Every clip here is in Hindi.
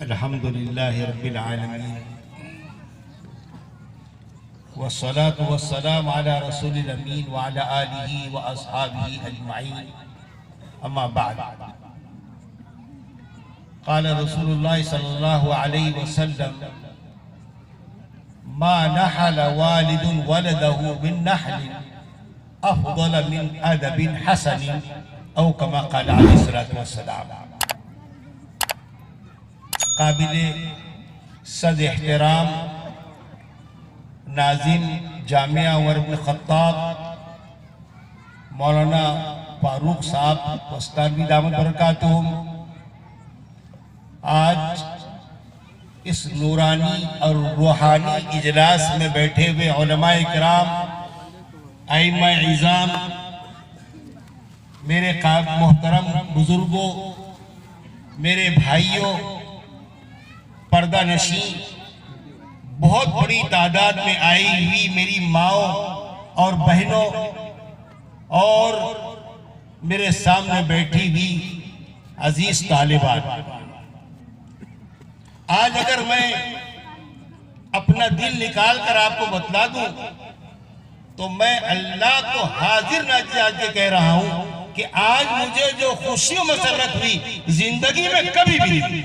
अल्हम्दुलिल्लाहि रब्बिल आलमीन वस्सलातु वस्सलामु अला रसूलिल अमीन व अला आलिहि व अस्हाबिहि अजमाइन अम्मा बाद। क़ाल रसूलुल्लाह सल्लल्लाहु अलैहि वसल्लम मा नहल वालिदुन वलदहु मिन नहलिन अफ़ज़ल मिन अदबिन हसनिन औ कमा क़ाल अलैहिस्सलातु वस्सलाम। काबिले सद एहतराम नाज़िम जामिया उमर इब्न ख़त्ताब मौलाना फारूक साहब वस्तानी दामत बरकातुहुम, आज इस नूरानी और रूहानी इजलास में बैठे हुए उलमाए इकराम, आइम्मा इज़ाम, मेरे मोहतरम बुजुर्गों, मेरे भाइयों, पर्दा नशी, बहुत बड़ी तादाद में आई हुई मेरी माओ और बहनों और मेरे सामने बैठी हुई अजीज तालिबान, आज अगर मैं अपना दिल निकाल कर आपको बतला दूं तो मैं अल्लाह को हाजिर नाज़िर के कह रहा हूं कि आज मुझे जो खुशी और मसरत हुई जिंदगी में कभी भी नहीं।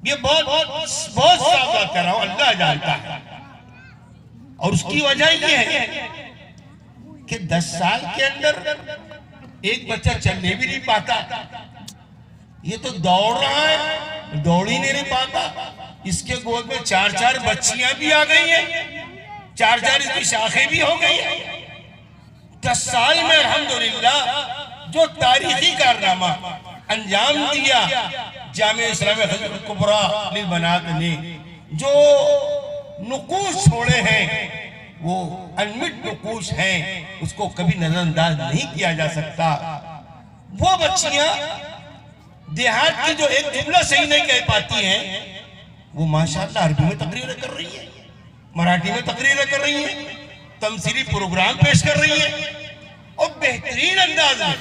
ये बहुत सावधान कर रहा हूं, अल्लाह जानता है। और उसकी वजह ये है कि 10 साल के अंदर एक बच्चा चलने भी नहीं पाता, ये तो दौड़ रहा है, दौड़ ही नहीं पाता। इसके गोद में 4-4 बच्चियां भी आ गई हैं, 4-4 इसकी शाखें भी हो गई हैं। 10 साल में अल्हम्दुलिल्लाह जो तारीखी कारनामा अंजाम दिया जामिया इस्लामिया हज़रत कुबरा लिल बनात ने, जो नुकूश छोड़े हैं वो अनमिट नुकूश हैं, उसको कभी नजरअंदाज नहीं किया जा सकता। वो बच्चियां देहात की जो एक जुमला सही नहीं कह पाती हैं, वो माशाअल्लाह अरबी में तकरीरें कर रही है, मराठी में तकरीरें कर रही है, तमसीली प्रोग्राम पेश कर रही है और बेहतरीन अंदाज में।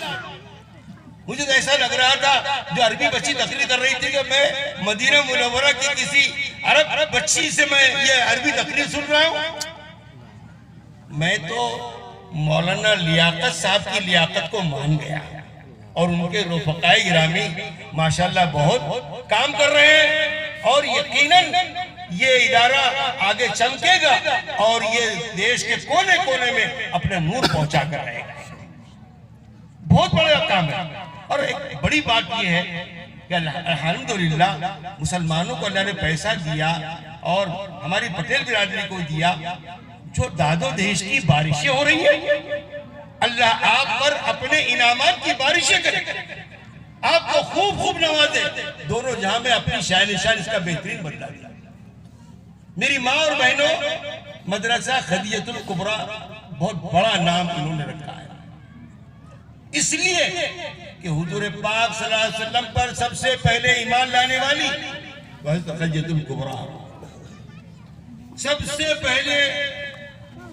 मुझे तो ऐसा लग रहा था जो अरबी बच्ची तकरीर कर रही थी कि मैं मदीना मुनव्वरा की किसी अरब बच्ची से मैं ये अरबी तकरीर सुन रहा हूं। मैं तो मौलाना लियाकत साहब की लियाकत को मान गया और उनके रफ़क़ाए गिरामी माशाअल्लाह बहुत काम कर रहे हैं और यकीनन ये इदारा आगे चमकेगा और ये देश के कोने कोने में अपने नूर पहुंचा कर रहेगा। बहुत बड़ा काम है। और एक बड़ी बात यह है कि अल्हम्दुलिल्लाह मुसलमानों को अल्लाह ने पैसा दिया और हमारी पटेल बिरादरी को दिया, जो दादो देश की बारिशें हो रही है, अल्लाह आप पर अपने इनामात की बारिशें करे, आपको खूब खूब नवाजे, दोनों जहां में अपनी शान निशान इसका बेहतरीन बदला दिया। मेरी माँ और बहनों, मदरसा खदीजतुल कुबरा बहुत बड़ा नाम इन्होंने रखा है, इसलिए कि हुजूर पाक सल्लल्लाहु अलैहि वसल्लम पर सबसे पहले ईमान लाने वाली खदीजतुल कुबरा, सबसे पहले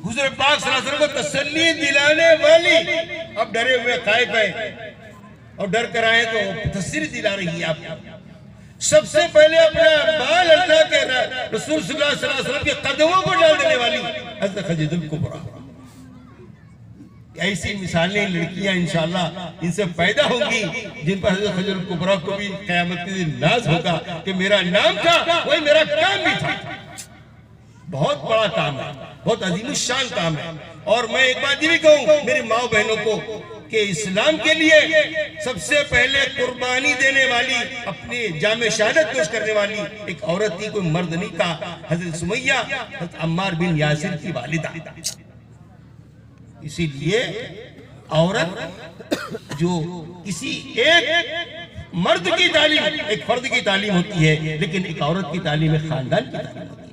हुजूर पाक सल्लल्लाहु अलैहि वसल्लम को तसल्ली दिलाने वाली, अब डरे हुए खाइफ है और डर कर आए तो तसल्ली दिला रही है आपको। सबसे पहले अपना बाल अल्लाह के रसूल सल्लल्लाहु अलैहि वसल्लम के कदमों पर डाल देने वाली हज़रत खदीजतुल कुबरा। ऐसी मिसालें लड़कियां इंशाअल्लाह इनसे पैदा होंगी जिन पर हज़रत खदीजतुल कुबरा को भी क़यामत के दिन नाज होगा कि मेरा नाम था, वही मेरा काम भी था। बहुत बड़ा काम है, बहुत अजीमुश्शान काम है। और मैं एक बात ये भी कहूँ मेरी माँ बहनों को कि इस्लाम के लिए सबसे पहले कुर्बानी देने वाली, अपनी जामे शहादत पेश करने वाली एक औरत थी, कोई मर्द नहीं था, हज़रत सुमैया हज़रत अम्मार बिन यासिर की वालिदा। इसीलिए औरत जो किसी एक मर्द की तालीम एक फर्द की तालीम होती है, लेकिन एक औरत की तालीम एक खानदान की तालीम होती है।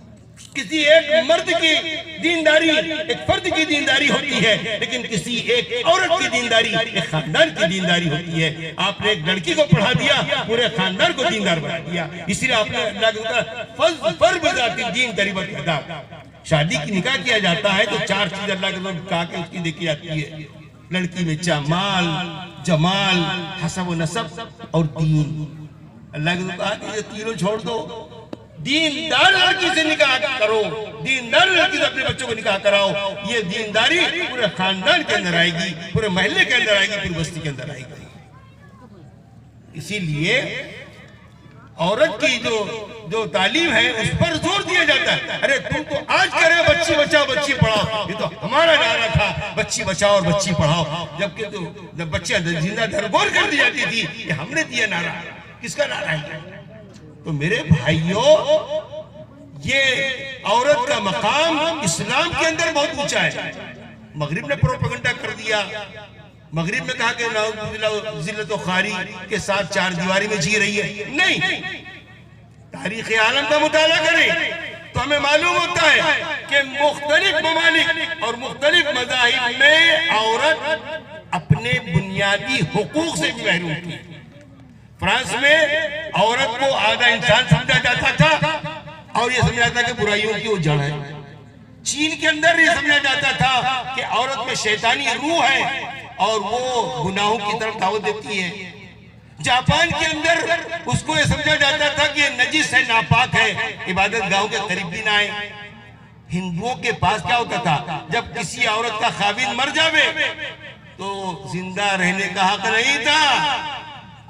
किसी एक मर्द की दीनदारी एक फर्द की दीनदारी होती है, लेकिन किसी एक औरत की दीनदारी एक खानदान की दीनदारी होती है। आपने एक लड़की को पढ़ा दिया, पूरे खानदान को दीनदार बना दिया। इसीलिए आपने अल्लाह के दीन तरीबत अदा, शादी की निकाह किया जाता है तो 4 चीज अल्लाह के कहा के उसकी देखी जाती है। लड़की में माल, जमाल, हसब व नसब और दीन। अल्लाह की कहा कि ये तीनों छोड़ दो, दीनदार लड़की से निकाह करो, दीनदार लड़की से अपने बच्चों को निकाह कराओ। ये दीनदारी पूरे खानदान के अंदर आएगी, पूरे महल्ले के अंदर आएगी, पूरी बस्ती के अंदर आएगी। इसीलिए औरत की जो तालीम है उस पर जोर दिया जाता है। अरे तुम तो आज कह रहे हो बच्ची बचाओ बच्ची पढ़ाओ, ये तो हमारा नारा था बच्ची बचाओ और बच्ची पढ़ाओ, जबकि तो जब बच्चियां जिंदा दरगोर कर दी जाती थी, ये हमने दिया नारा। किसका नारा है? तो मेरे भाइयों, ये औरत का मकाम इस्लाम के अंदर बहुत ऊंचा है। मगरिब ने प्रोपेगेंडा कर दिया, मगरिब में कहा कि जिल्लत व खारी के साथ चार दीवारी में जी रही है। नहीं, तारीख आलम का मुताला करें तो हमें मालूम होता है कि मुख्तलिफ ममालिक और मुख्तलिफ मज़ाहिब में औरत अपने बुनियादी हुकूक से भी महरूम थी। फ्रांस में औरत को आधा इंसान समझा जाता था और ये समझा जाता कि बुराइयों की वो जड़ है। चीन के अंदर ये समझा जाता था कि औरत में शैतानी रूह है और वो गुनाहों की तरफ दावत देती है। जापान के अंदर उसको ये समझा जाता था कि ये नजिस है, नापाक है, इबादत गाहों के करीब भी ना आए। हिंदुओं के पास क्या होता था, जब किसी औरत का खाविंद मर जावे तो जिंदा रहने का हक नहीं था,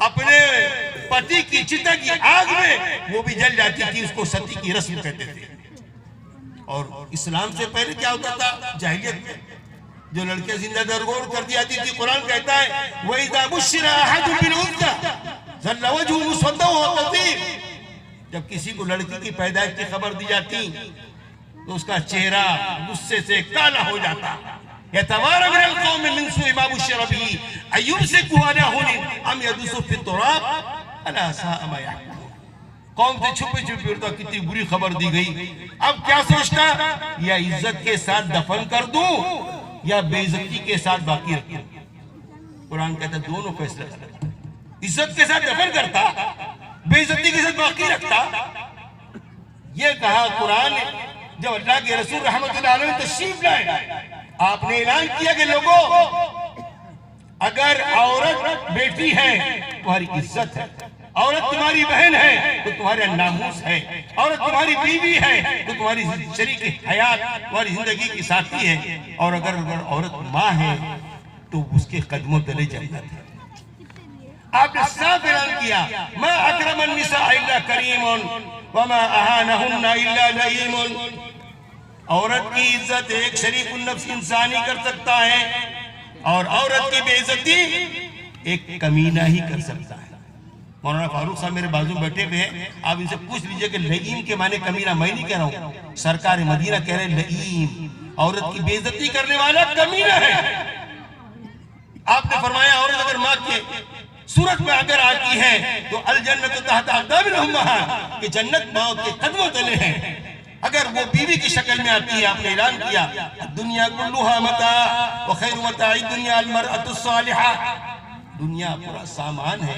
अपने पति की चिता की आग में वो भी जल जाती थी, उसको सती की रस्म कहते थे। और इस्लाम से पहले क्या होता था, जाहिलियत में जो लड़कियां जिंदा दरगोर कर दी जाती थी, कुरान कहता है वइज़ा बुश्शिरा अहदुहुम बिल उन्सा ज़ल्ला वजहुहु मुस्वद्दन व हुवा कज़ीम। जब किसी को लड़की की पैदाइश की खबर दी जाती तो उसका चेहरा गुस्से से काला हो जाता। यतवारा मिनल कौमि मिन सुइ मा बुश्शिरा बिही अयुमसिकुहु अला हुनिन अम यदुसु फित तुराब अला साअ मा यहकुमून। कौम से छुपे छुपे फिरता, कितनी बुरी खबर दी गई। अब क्या सोचता, या इज्जत के साथ दफन कर दूं या बेइज्जती के साथ बाकी रखूं। कुरान कहता दोनों फैसले करता, इज्जत के साथ दफन करता, बेइज्जती के साथ बाकी रखता। ये कहा कुरान जब अल्लाह के रसूल रहमतुल्लाह अलैहि तशरीफ लाए, आपने ऐलान किया कि लोगों, अगर औरत बेटी है तुम्हारी इज्जत है, औरत तुम्हारी बहन है तो तुम्हारा नामूस है, औरत तुम्हारी बीवी है तो तुम्हारी शरीक हयात, तुम्हारी जिंदगी की साथी है, और अगर औरत माँ है तो उसके कदमों तले जन्नत है। आपने साफ ऐलान किया, मा अक्रमन निसा इल्ला करीमुन व मा अहानहुन्ना इल्ला लईमुन। औरत की इज्जत एक शरीफुन नफ्स इंसान ही कर सकता है, और औरत की बेइज्जती एक कमीना ही कर सकता है। मौलाना फारूक साहब मेरे बाजू बैठे हुए हैं, आप इनसे पूछ लीजिए कि लईम के माने कमीना मैं नहीं कह रहा हूँ, सरकार मदीना कह रहे हैं लईम औरत की बेइज्जती करने वाला कमीना है। आपने फरमाया औरत अगर माँ के सूरत में अगर आती है तो अल जन्नत तहत अक़दामिल उम्महात, कि जन्नत माँ के कदमों तले है। अगर वो बीवी की शक्ल में आती है, आपने ऐलान किया दुनिया कुल्लुहा मता व खैरु मताई दुनिया अल मरअतु सालिहा, दुनिया पूरा सामान है,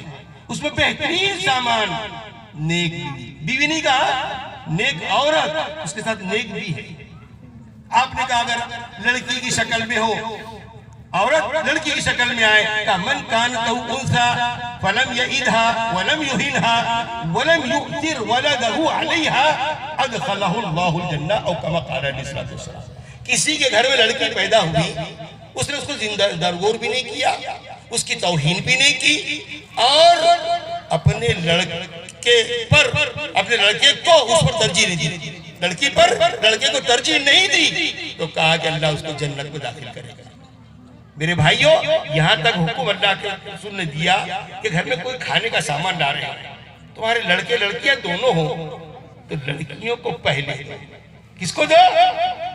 उसमें बेहतरीन सामान नेक बीवी नहीं कहा, नेक औरत, उसके साथ नेक भी है। आपने कहा अगर लड़की की शक्ल में हो, औरत लड़की की शक्ल में आए, का मन कान उनसा फलम यइदहा वलम युहिनहा वलम यु'तिर वलदहु अलैहा अदखलहु अल्लाहुल जन्ना औ कमा क़ाल अलैहि वसल्लम। किसी के घर में लड़की पैदा हुई, उसने उसको जिंदा दरगोर भी नहीं किया, उसकी तौहीन भी नहीं की, और अपने लड़के पर, अपने लड़के को उस पर तरजीह नहीं दी, लड़की पर लड़के को तरजीह नहीं दी, तो कहा कि अल्लाह उसको जन्नत में दाखिल करेगा। मेरे भाइयों, यहाँ तक हुक्म अल्लाह के रसूल ने दिया कि घर में कोई खाने का सामान ला रहे हैं, तुम्हारे लड़के लड़कियां दोनों हो तो लड़कियों को पहले, किसको दो?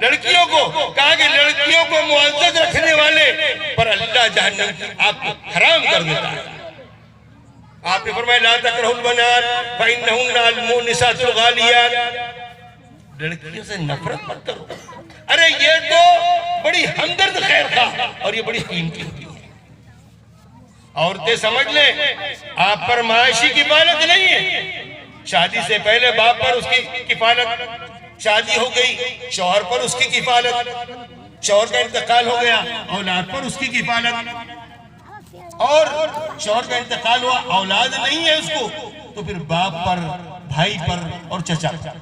लड़कियों को। कहा कि लड़कियों को मुअज़्ज़ज़ रखने वाले पर अल्लाह जहन्नम की आग को हराम कर देता है। आपने फरमाया ला तकरहुल बनात फइन्नहुन्ना अल-मुनिसातुल गालियात, लड़कियों से नफरत मत करो। अरे ये तो बड़ी हमदर्द खैर था और ये बड़ी कीमती होती है। औरतें समझ ले, आप पर माशी किफालत नहीं है। शादी से पहले बाप पर उसकी किफालत, शादी हो गई शौहर पर उसकी किफालत, शौहर का इंतकाल हो गया औलाद पर उसकी किफालत, और शौहर का इंतकाल हुआ औलाद नहीं है उसको तो फिर बाप पर, भाई पर और चचा पर।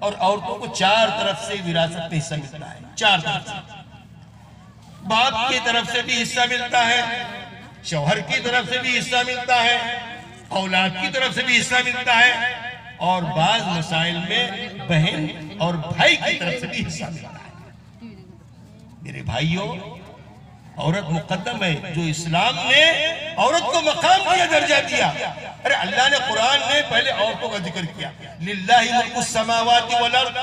और औरतों को चार तरफ से विरासत में हिस्सा मिलता है, चार तरफ से। बाप की तरफ से भी हिस्सा मिलता है, शौहर की तरफ से भी हिस्सा मिलता है, औलाद की तरफ से भी हिस्सा मिलता है, और बाज मसाइल में बहन और भाई की तरफ से भी हिस्सा मिलता है। मेरे भाइयों, औरत मुकद्दम है। जो इस्लाम ने औरत को मकाम दिया, दर्जा दिया। अरे अल्लाह ने कुरान में पहले औरतों का जिक्र किया, लिल्लाहि मुल्कुस समावाति वल अर्द,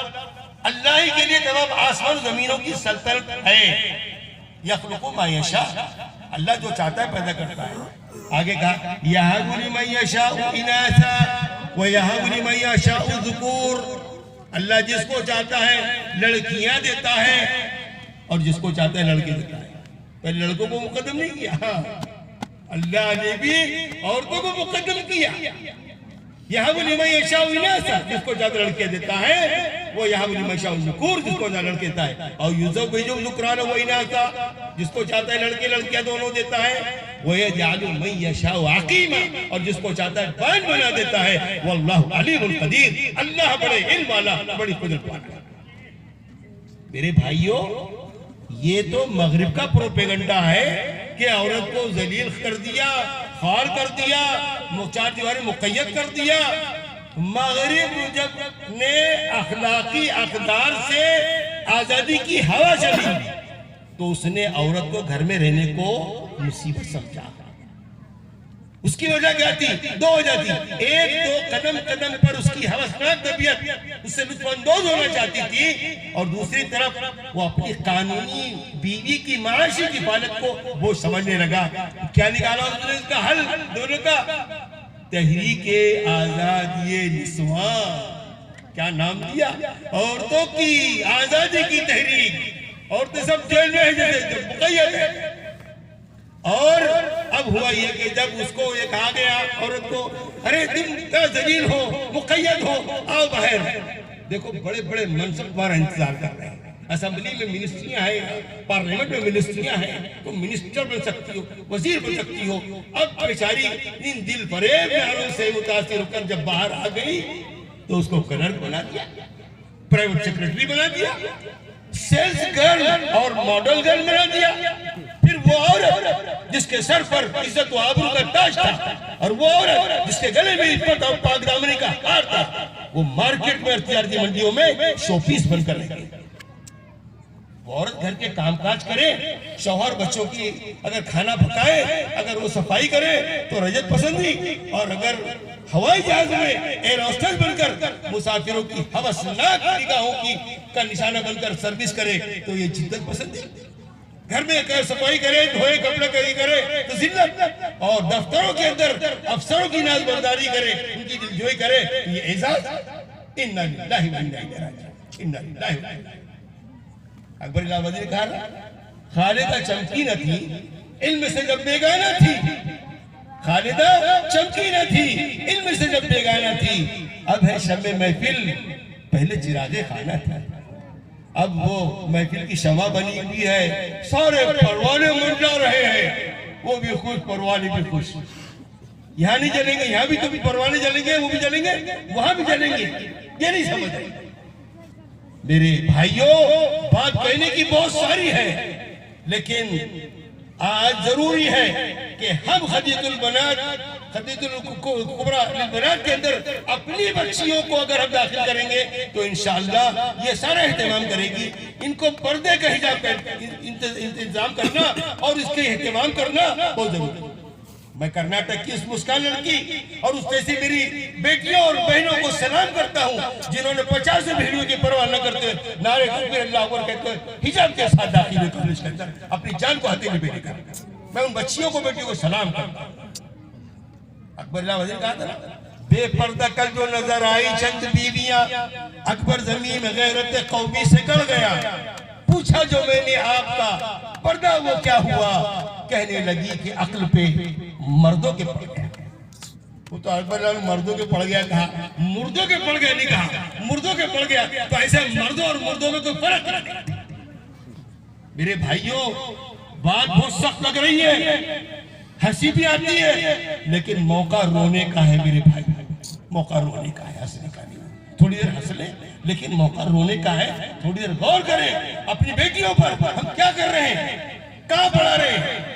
अल्लाह ही के लिए तमाम आसमान जमीनों की सल्तनत है। यखलुकु मा यशा, अल्लाह जो चाहता है पैदा करता है। आगे कहा यहबु लिमन यशाउ इनासा व यहबु लिमन यशाउ ज़ुकूर, अल्लाह जिसको चाहता है लड़कियां देता है और जिसको चाहता है लड़के देता है। पहले लड़कों को मुकद्दम नहीं किया, अल्लाह ने भी औरतों को मुकद्दम किया। यहबु लिमन यशाउ इनासा, जिसको ज्यादा लड़के देता है वो यहबु लिमन यशाउ ज़ुकूर, जिसको ज्यादा लड़के देता है। और युज़व्विजु ज़ुक्रान व इनासा, जिसको चाहता है लड़के लड़कियां दोनों देता है। वो यजअलु मन यशाउ अकीमा, और जिसको चाहता है बान बना देता है। वल्लाहु अलीमुल कदीर, अल्लाह बड़े इल्म वाला, बड़ी कुदरत वाला। मेरे भाइयों, ये तो मगरिब का प्रोपेगेंडा है कि औरत को जलील कर दिया, खार कर दिया, चार दीवारें मुक़य्यद कर दिया। मगरिब जब ने अखलाकी अक़दार से आजादी की हवा चली तो उसने औरत को घर में रहने को मुसीबत समझा। उसकी वजह क्या थी? दो वजह थी। एक, दो कदम कदम पर उसकी हवसनाक तबीयत उससे लुत्फअंदोज होना चाहती थी, और दूसरी तरफ वो अपनी कानूनी बीवी की माशी की हालत को वो समझने लगा। क्या निकाला उसने इसका हल दोनों का? तहरीके आजादी निस्वा, क्या नाम दिया? औरतों की आजादी की तहरीक। औरतें सब जेल में है, जैसे मुक़य्यद है। और अब हुआ ये कि जब उसको ये कहा गया औरत को, अरे तुम क्या जलील हो, मुक़य्यद हो, आओ बाहर। देखो बड़े बड़े मनसब तुम्हारा इंतजार कर रहे हैं। असेंबली में मिनिस्ट्रियां हैं, पार्लियामेंट में मिनिस्ट्रियां हैं, तुम मिनिस्टर बन सकती हो, वजीर बन सकती हो। अब बेचारी इन दिल फरेब ख्यालों से मुतासिर होकर जब बाहर आ गई तो उसको क्लर्क बना दिया, प्राइवेट सेक्रेटरी बना दिया, सेल्स गर्ल और मॉडल गर्ल बना दिया। फिर वो औरत जिसके सर पर इज्जत व आबरू का ताज था, और वो औरत जिसके गले में इज्जत और पाकदामनी का हार था, वो मार्केट में तिजारती मंडियों में शोपीस बनकर रह गई। वो औरत घर के कामकाज करे, शौहर बच्चों की अगर खाना पकाए, अगर वो सफाई करे तो रजत पसंदी, और अगर हवाई जहाज में एयर होस्टेस बनकर मुसाफिरों की हवसनाक निगाहों की का निशाना बनकर सर्विस करे तो ये जिद्दत पसंदी। घर में कर सफाई करे, धोए कपड़े करे तो जिल्लत, और दफ्तरों के अंदर अफसरों की नाज़बरदारी करे, उनकी दिलजोई करे तो ये एजाज। इन्ना लिल्लाहि व इन्ना इलैहि राजिऊन, इन्ना लिल्लाहि व इन्ना इलैहि। अकबर इलाहाबादी ने कहा, खालिदा चमकी न थी इल्म से जब बेगाना थी, खालिदा चमकी न थी इल्म से जब बेगाना थी। अब है शब महफिल, पहले चिरागे खाना था। अब वो महफिल की शमा बनी हुई है, सारे परवाने मंडरा रहे हैं, वो भी खुश, परवाने भी खुश। यहाँ नहीं जलेंगे, यहाँ भी तो भी परवाने जलेंगे, वो भी जलेंगे, वहां भी जलेंगे, ये नहीं समझ रहे। मेरे भाइयों, बात कहने की बहुत सारी है, लेकिन आज जरूरी है कि हम खदीजतुल बनात, खदीजतुल कुबरा बनात के अंदर अपनी बच्चियों को अगर हम दाखिल करेंगे तो इंशाअल्लाह ये सारा एहतमाम करेगी। इनको पर्दे का हिजाब का इंतजाम करना और इसके एहतमाम करना बहुत जरूरी है। मैं कर्नाटक की उस मुस्कान लड़की और उस जैसी मेरी बेटियों और बहनों को सलाम करता हूँ जिन्होंने 50 भेड़ियों की परवाह न करते हुए नारे तकबीर अल्लाहू अकबर कहते हुए हिजाब के साथ दाखिल हुए कॉलेज के अंदर, अपनी जान को हथेली पे लेकर। मैं उन बच्चियों को, बेटियों को सलाम करता हूँ। अकबर इलाहाबादी कहा था ना, बेपर्दा कल जो नजर आई चंद बीवियां, अकबर जमीन गैरत कौमी से गड़ गया। पूछा जो मैंने आपका पर्दा वो क्या हुआ, कहने लगी कि अक्ल पे मर्दों के पड़ गया। वो तो अकबर मर्दों के पड़ गया कहा, मुर्दों के पड़ गया नहीं कहा, मुर्दों के पड़ गया। तो ऐसे मर्दों और मुर्दों में कोई फर्क नहीं। मेरे भाइयों, बात बहुत सख्त लग रही है, हंसी भी आती है, लेकिन मौका रोने का है मेरे भाई, मौका रोने का है, हंसने का नहीं। थोड़ी देर हंस ले, लेकिन मौका रोने का है। थोड़ी देर गौर करें अपनी बेटियों पर, हम क्या कर रहे हैं, कहाँ पढ़ा रहे हैं।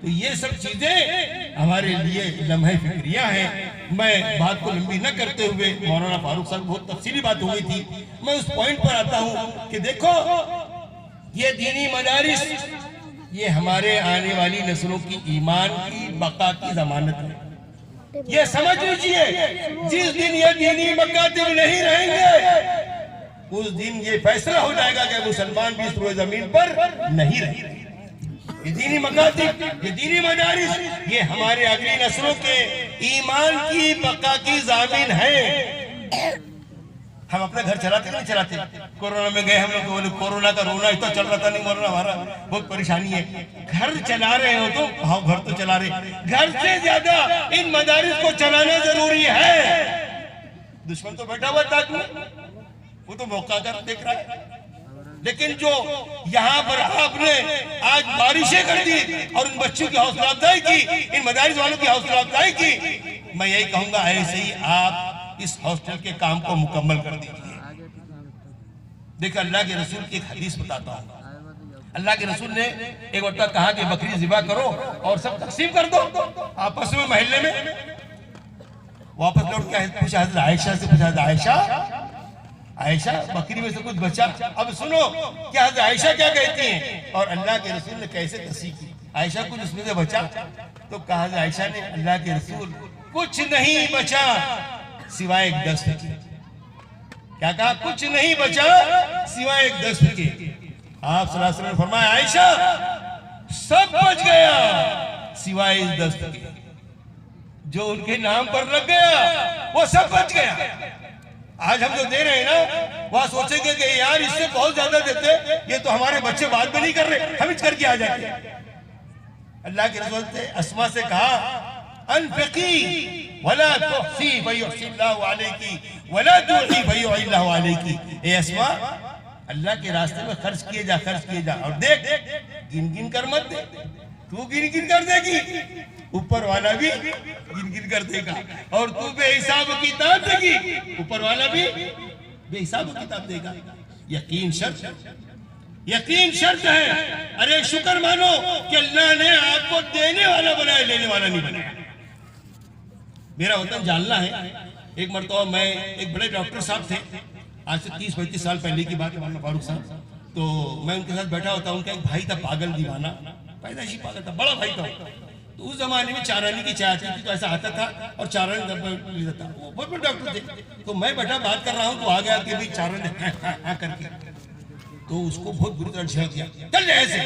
तो ये सब चीजें हमारे लिए लम्हे फिक्रिया हैं। मैं बात को लंबी न करते हुए, मौलाना फारूक साहब बहुत तफसीली बात हो गई थी, मैं उस पॉइंट पर आता हूँ कि देखो ये दीनी मदारिस, ये हमारे आने वाली नस्लों की ईमान की बका की जमानत है। ये समझ लीजिए, जिस दिन ये दीनी मकातिब नहीं रहेंगे उस दिन ये फैसला हो जाएगा कि मुसलमान भी इस रोए जमीन पर नहीं रहेंगे। ये दीनी मकातिब, ये दीनी मदारिस, ये हमारे अगली नस्लों के ईमान की बका की जामीन है। हम अपना घर चलाते नहीं चलाते। कोरोना में गए हम लोग, तो बोले कोरोना का रोना इतना चल रहा था, नहीं मरना, हमारा बहुत परेशानी है। घर चला रहे हो तो हाँ, घर तो चला रहे, घर से ज्यादा इन मदारिस को चलाना जरूरी है। दुश्मन तो बैठा हुआ ताक में, वो तो मौका कर देख रहा है। लेकिन जो यहाँ पर आपने आज बारिशें कर दी और उन बच्चों की हौसला अफजाई की, इन मदारिस वालों की हौसला अफजाई की, मैं यही कहूंगा ऐसे ही आप इस हॉस्टल के काम को मुकम्मल कर दीजिए। देखिए अल्लाह के रसूल की एक हदीस बताता हूँ। अल्लाह के रसूल ने एक वक्त कहा कि बकरी ज़िबा करो और सब तकसीम कर दो आपस में, मोहल्ले में। वापस लौट के पूछा हज़रत आयशा से, पूछा आयशा बकरी में से कुछ बचा। अब सुनो क्या हज़रत आयशा क्या कहती हैं और अल्लाह के रसूल ने कैसे तस्दीक की। आयशा कुछ उसमें से बचा तो कहा आयशा ने, अल्लाह के रसूल कुछ नहीं बचा सिवाय एक दस्त के। क्या कहा, कुछ नहीं बचा सिवाय एक दस्त के। आप सल्लल्लाहु अलैहि वसल्लम ने फरमाया आयशा सब बच गया सिवाय इस दस्त के, जो उनके नाम पर लग गया वो सब बच गया। आज हम जो दे रहे हैं ना, वह सोचेंगे कि यार इससे बहुत ज्यादा देते, ये तो हमारे बच्चे बात में नहीं कर रहे, हम इस करके आ जाते। अल्लाह के रसूल ने अस्मा से कहा अनफिकी वला तुहसी फयुहसिल्लाहु अलैकी वला तुही फयुहिल्लाहु अलैकी। ए अस्मा, अल्लाह के रास्ते में खर्च किए जा, खर्च किए जा, और देख गिन गिन कर मत दे। तू गिन गिन कर देगी, ऊपर वाला भी गिन गिन कर देगा, और तू बेहिसाब किताब देगी, ऊपर वाला भी बेहिसाब किताब देगा। यकीन शर्त है। अरे शुक्र मानो कि अल्लाह ने आपको देने वाला बनाया, लेने वाला नहीं बनाया। मेरा वतन जालना है। एक मरतबा मैं, एक बड़े डॉक्टर साहब थे, आज से 30-35 साल पहले की बात है, मौलाना फारूक साहब। तो मैं उनके साथ बैठा होता, उनका एक भाई था पागल दीवाना, पैदाइशी पागल था, बड़ा भाई था। तो उस जमाने में चारानी की चाय आती थी, तो ऐसा आता था और चारानी लेता था। वो बहुत बड़े डॉक्टर थे। तो मैं बैठा बात कर रहा हूँ, तो आ गया कि भाई चारानी करके, तो उसको बहुत बुरी तरह झेल दिया, चल ऐसे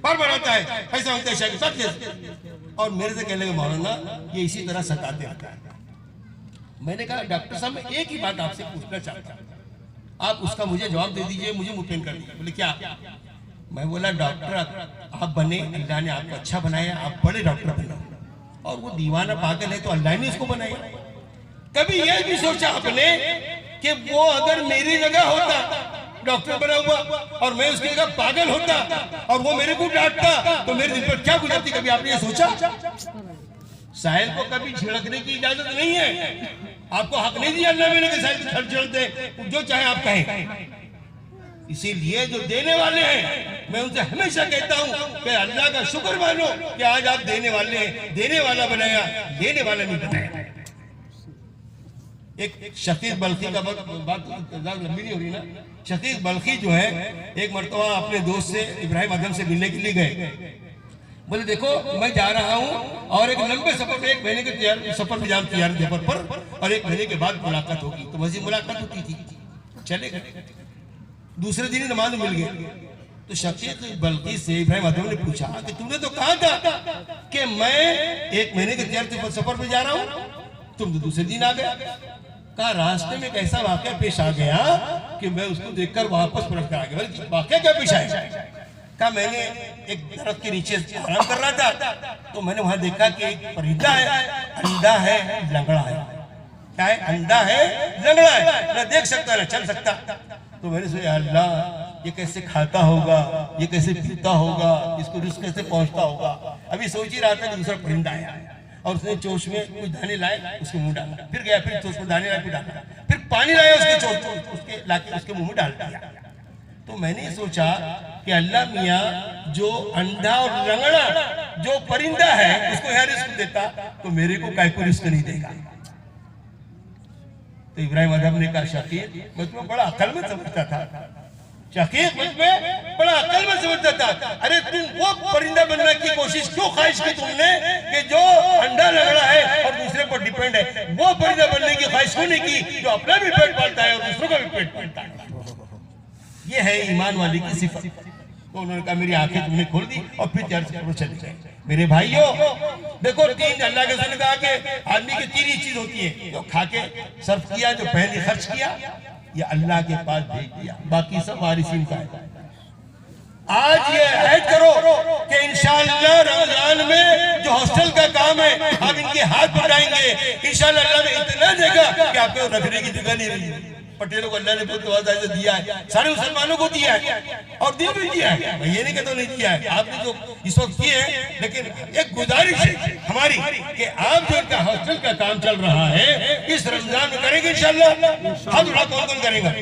बार बार आता है, पैसा मांगता है शायद सब कैसे। और मेरे से कहने लगे मौलाना ये इसी तरह सताते आता है। मैंने कहा डॉक्टर साहब मैं एक ही बात आपसे पूछना चाहता हूँ, आप उसका मुझे जवाब दे दीजिए, मुझे मुतमईन कर दीजिए। बोले क्या? मैं बोला डॉक्टर आप बने, अल्लाह ने आपको अच्छा बनाया, आप बड़े डॉक्टर बने, और वो दीवाना पागल है तो अल्लाह ने उसको बनाया। कभी ये भी सोचा आपने कि वो अगर मेरी जगह होता, डॉक्टर बना हुआ, और मैं उसकी जगह पागल होता और वो मेरे को डांटता, तो मेरे दिल पर क्या गुजरती? कभी आपने ये सोचा? साहिल को कभी छिड़कने की इजाजत नहीं है, आपको हक नहीं दिया अल्लाह मैंने कि साहिल छिड़कते, जो चाहे आप कहें। इसीलिए जो देने वाले हैं, मैं उनसे हमेशा कहता हूं कि अल्लाह का शुक्र मानो कि आज आप देने वाले हैं, देने वाला बनाया, लेने वाला नहीं बनाया। एक शकील बल्खी का बात लंबी नहीं हो रही ना। शकील बल्खी जो है, एक मरतबा अपने दोस्त से इब्राहिम अदम से मिलने के लिए गए। बोले देखो मैं जा रहा हूँ और एक लंबे सफर में, 1 महीने के सफर में जाम तैयार सफर पर, और 1 महीने के बाद मुलाकात होगी। तो वैसी मुलाकात होती थी, चले गए। दूसरे दिन ही नमाज मिल गए। तो शकील बल्खी से इब्राहिम अदम ने पूछा कि तुमने तो कहा था कि मैं 1 महीने के तैयार सफर में जा रहा हूँ, तुम तो दूसरे दिन आ गए। कहा रास्ते में एक ऐसा वाकया पेश आ गया कि मैं उसको देखकर वापस पलट कर आ गया। वाकया क्या पेश आया? कहा मैंने एक दरख्त के नीचे आराम कर रहा था, तो मैंने वहां देखा कि एक परिंदा है, अंधा है, लंगड़ा है। क्या है? अंधा है, लंगड़ा है, न देख सकता न चल सकता। तो मैंने सोचा अल्लाह ये कैसे खाता होगा, ये कैसे पीता होगा, इसको रिस्क कैसे पहुंचता होगा। अभी सोच ही रहा था कि दूसरा परिंदा आया और उसने चोंच में कुछ दाने लाए, उसके मुंह डाला, फिर गया, फिर चोंच में दाने लाए, फिर डाला, फिर पानी लाया उसके चोंच उसके लाके उसके मुंह में डाल दिया। तो मैंने सोचा कि अल्लाह मियाँ जो अंधा और रंगड़ा जो परिंदा है उसको यह रिस्क देता, तो मेरे को काय को रिस्क नहीं देगा। तो इब्राहिम अदहम ने कहा, शकील मैं तुम्हें बड़ा अक्लमंद समझता था, शकील मुझमें बड़ा अक्लमंद समझता था। अरे तुम वो परिंदा बनने की कोशिश क्यों ख्वाहिश की तुमने कि जो अंडा लगड़ा है और दूसरे पर डिपेंड है, वो परिंदा बनने की ख्वाहिश क्यों नहीं की जो अपना भी पेट पालता है और दूसरों का भी पेट पालता है। ये है ईमान वाले की सिफत। तो उन्होंने कहा मेरी आंखें तुमने खोल दी और फिर तैयार से चले गए। मेरे भाइयों देखो, तीन अल्लाह के रसूल ने कहा कि आदमी की तीन ही चीज होती है, जो खा के सर्फ किया, जो पहले खर्च किया, या अल्लाह के पास भेज दिया, बाकी सब वारिसीन का है। आज ये ऐड करो कि इंशाअल्लाह रमजान में जो हॉस्टल का काम है आप इनके हाथ बढ़ाएंगे, इंशाअल्लाह अल्लाह ने इतना देगा कि आपको रखने की जगह नहीं रही। पटेलों को अल्लाह ने बहुत दिया है, सारे मुसलमानों को दिया है और दिल भी दिया है, मैं ये नहीं कहता नहीं दिया है, आपने जो इस वक्त किए हैं। लेकिन एक गुजारिश है हमारी कि आप जो इनका हॉस्टल का काम चल रहा है इस रमजान में करेंगे इंशाअल्लाह। हाथ उठाओ, कौन कौन करेगा?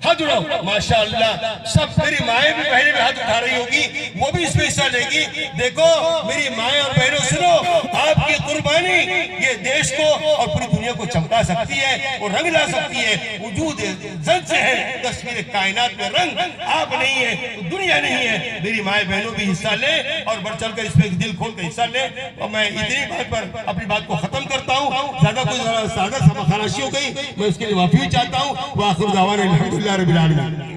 हाथ उठाओ। माशाअल्लाह सब, मेरी माएँ भी पहले में हाथ उठा रही होगी, वो भी इसमें हिस्सा लेगी। देखो मेरी माएँ और बहनों, सुनो, आपकी कुर्बानी ये देश को और पूरी दुनिया को चमका सकती है और रंग ला सकती है। वजूद जन से है तस्वीर कायनात में रंग, आप नहीं है तो दुनिया नहीं है। मेरी माएँ बहनों भी हिस्सा ले और बढ़ चढ़ कर इसमें दिल खोल कर हिस्सा ले। और मैं इतनी बात पर अपनी बात को खत्म करता हूँ, ज्यादा कोई सादा खराशी हो गई, मैं उसके लिए माफी चाहता हूँ। वाखिर दावाना अल्हम्दुलिल्लाह रब्बिल आलमीन।